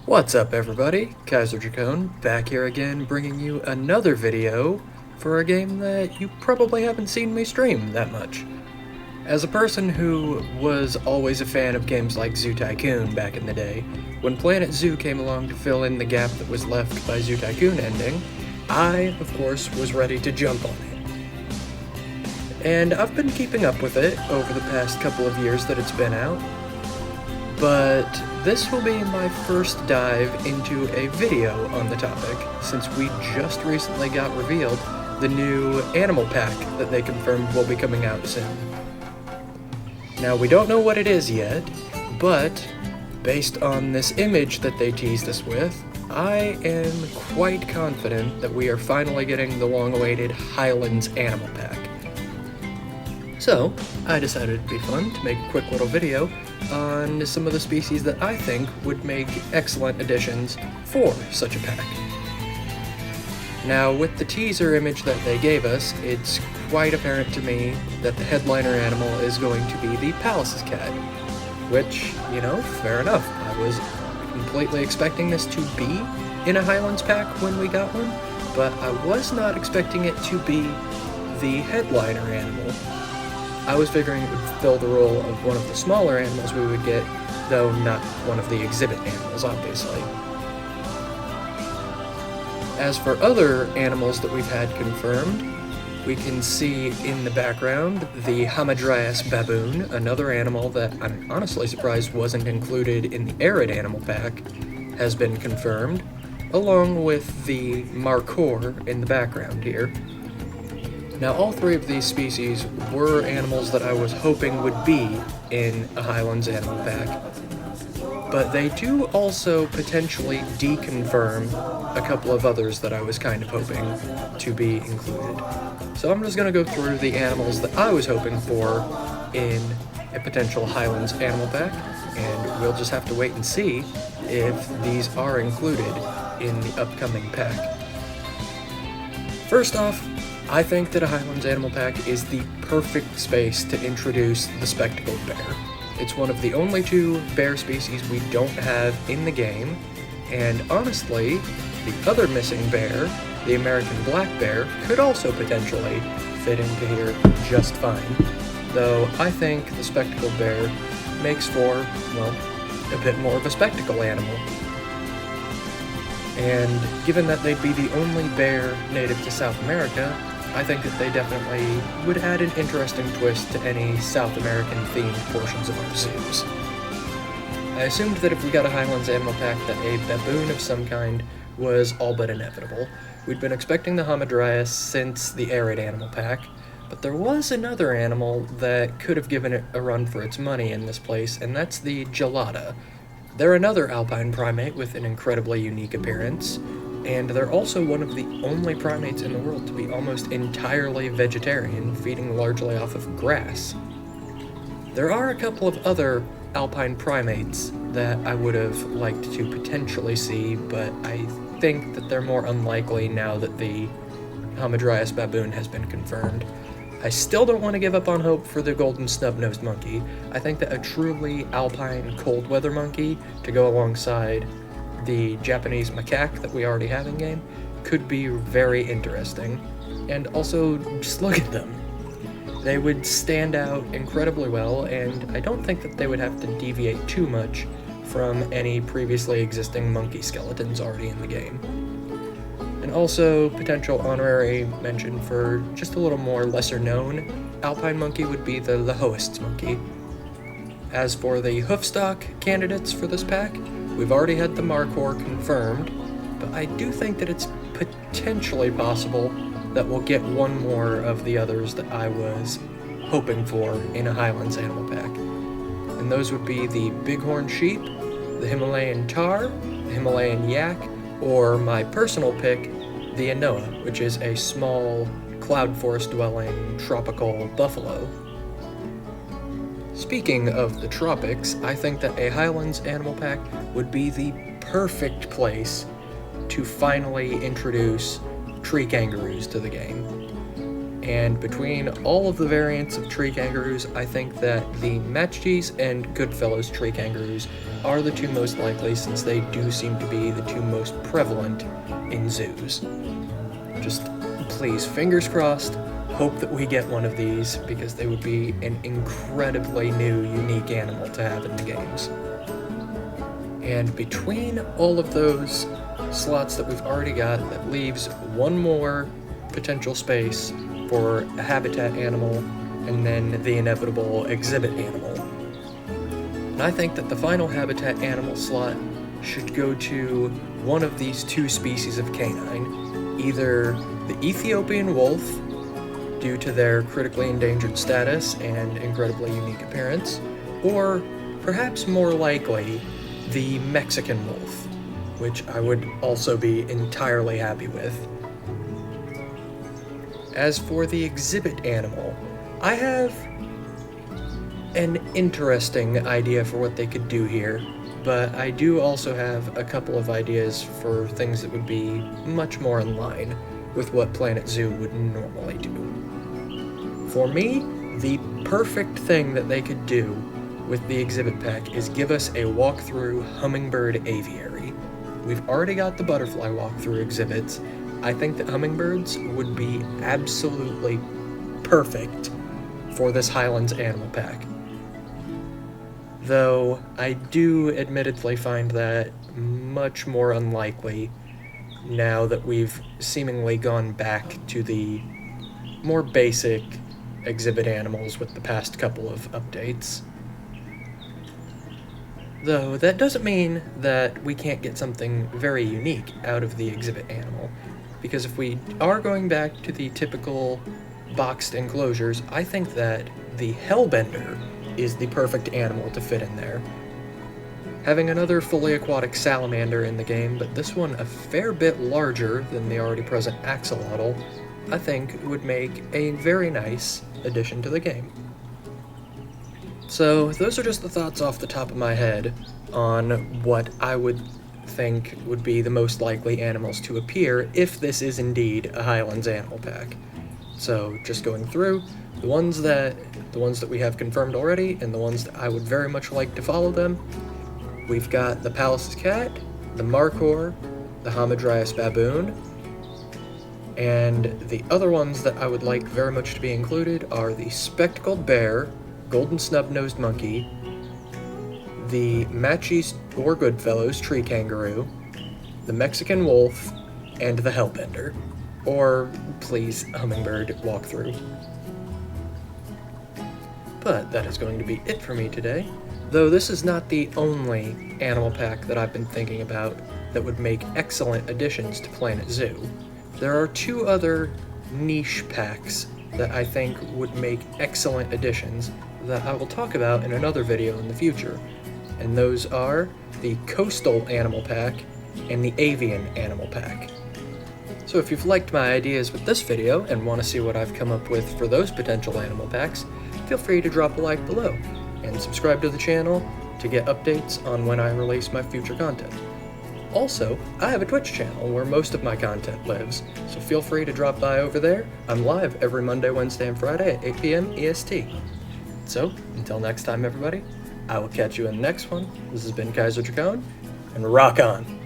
What's up everybody, KeizerDracone back here again bringing you another video for a game that you probably haven't seen me stream that much. As a person who was always a fan of games like Zoo Tycoon back in the day, when Planet Zoo came along to fill in the gap that was left by Zoo Tycoon ending, I, of course, was ready to jump on it. And I've been keeping up with it over the past couple of years that it's been out, but this will be my first dive into a video on the topic, since we just recently got revealed the new Animal Pack that they confirmed will be coming out soon. Now, we don't know what it is yet, but based on this image that they teased us with, I am quite confident that we are finally getting the long-awaited Highlands Animal Pack. So, I decided it'd be fun to make a quick little video on some of the species that I think would make excellent additions for such a pack. Now, with the teaser image that they gave us, it's quite apparent to me that the headliner animal is going to be the Pallas's cat, which, you know, fair enough. I was completely expecting this to be in a Highlands pack when we got one, but I was not expecting it to be the headliner animal. I was figuring it would fill the role of one of the smaller animals we would get, though not one of the exhibit animals, obviously. As for other animals that we've had confirmed, we can see in the background the Hamadryas baboon, another animal that I'm honestly surprised wasn't included in the Arid Animal Pack, has been confirmed, along with the Markhor in the background here. Now, all three of these species were animals that I was hoping would be in a Highlands Animal Pack, but they do also potentially deconfirm a couple of others that I was kind of hoping to be included. So I'm just going to go through the animals that I was hoping for in a potential Highlands Animal Pack, and we'll just have to wait and see if these are included in the upcoming pack. First off, I think that a Highlands Animal Pack is the perfect space to introduce the spectacled bear. It's one of the only two bear species we don't have in the game, and honestly, the other missing bear, the American black bear, could also potentially fit into here just fine, though I think the spectacled bear makes for, well, a bit more of a spectacle animal. And given that they'd be the only bear native to South America, I think that they definitely would add an interesting twist to any South American-themed portions of our zoos. I assumed that if we got a Highlands Animal Pack that a baboon of some kind was all but inevitable. We'd been expecting the Hamadryas since the Arid Animal Pack, but there was another animal that could have given it a run for its money in this place, and that's the Gelada. They're another alpine primate with an incredibly unique appearance, and they're also one of the only primates in the world to be almost entirely vegetarian, feeding largely off of grass. There are a couple of other alpine primates that I would have liked to potentially see, but I think that they're more unlikely now that the Hamadryas baboon has been confirmed. I still don't want to give up on hope for the golden snub-nosed monkey. I think that a truly alpine cold weather monkey to go alongside the Japanese macaque that we already have in game could be very interesting. And also, just look at them. They would stand out incredibly well, and I don't think that they would have to deviate too much from any previously existing monkey skeletons already in the game. And also, potential honorary mention for just a little more lesser-known alpine monkey would be the Lahoist's monkey. As for the hoofstock candidates for this pack, we've already had the Markhor confirmed, but I do think that it's potentially possible that we'll get one more of the others that I was hoping for in a Highlands Animal Pack. And those would be the bighorn sheep, the Himalayan tahr, the Himalayan yak, or my personal pick, the Anoa, which is a small, cloud forest-dwelling, tropical buffalo. Speaking of the tropics, I think that a Highlands Animal Pack would be the perfect place to finally introduce tree kangaroos to the game. And between all of the variants of tree kangaroos, I think that the Matchies and Goodfellows tree kangaroos are the two most likely, since they do seem to be the two most prevalent in zoos. Just please, fingers crossed, hope that we get one of these, because they would be an incredibly new, unique animal to have in the games. And between all of those slots that we've already got, that leaves one more potential space for a habitat animal, and then the inevitable exhibit animal. And I think that the final habitat animal slot should go to one of these two species of canine, either the Ethiopian wolf, due to their critically endangered status and incredibly unique appearance, or perhaps more likely, the Mexican wolf, which I would also be entirely happy with. As for the exhibit animal, I have an interesting idea for what they could do here, but I do also have a couple of ideas for things that would be much more in line with what Planet Zoo would normally do. For me, the perfect thing that they could do with the exhibit pack is give us a walkthrough hummingbird aviary. We've already got the butterfly walkthrough exhibits. I think that hummingbirds would be absolutely perfect for this Highlands animal pack. Though I do admittedly find that much more unlikely now that we've seemingly gone back to the more basic exhibit animals with the past couple of updates. Though that doesn't mean that we can't get something very unique out of the exhibit animal, because if we are going back to the typical boxed enclosures, I think that the Hellbender is the perfect animal to fit in there. Having another fully aquatic salamander in the game, but this one a fair bit larger than the already present axolotl, I think would make a very nice addition to the game. So those are just the thoughts off the top of my head on what I would think would be the most likely animals to appear if this is indeed a Highlands animal pack. So just going through the ones that we have confirmed already, and the ones that I would very much like to follow them. We've got the Pallas's cat, the Markhor, the Hamadryas baboon, and the other ones that I would like very much to be included are the spectacled bear, golden snub-nosed monkey, the Matchies or Goodfellows tree kangaroo, the Mexican wolf, and the Hellbender. Or, please, hummingbird walkthrough. But that is going to be it for me today, though this is not the only animal pack that I've been thinking about that would make excellent additions to Planet Zoo. There are two other niche packs that I think would make excellent additions that I will talk about in another video in the future, and those are the Coastal Animal Pack and the Avian Animal Pack. So if you've liked my ideas with this video and want to see what I've come up with for those potential animal packs, feel free to drop a like below, and subscribe to the channel to get updates on when I release my future content. Also, I have a Twitch channel where most of my content lives, so feel free to drop by over there. I'm live every Monday, Wednesday, and Friday at 8 p.m. EST. So, until next time everybody, I will catch you in the next one. This has been KeizerDracone, and rock on!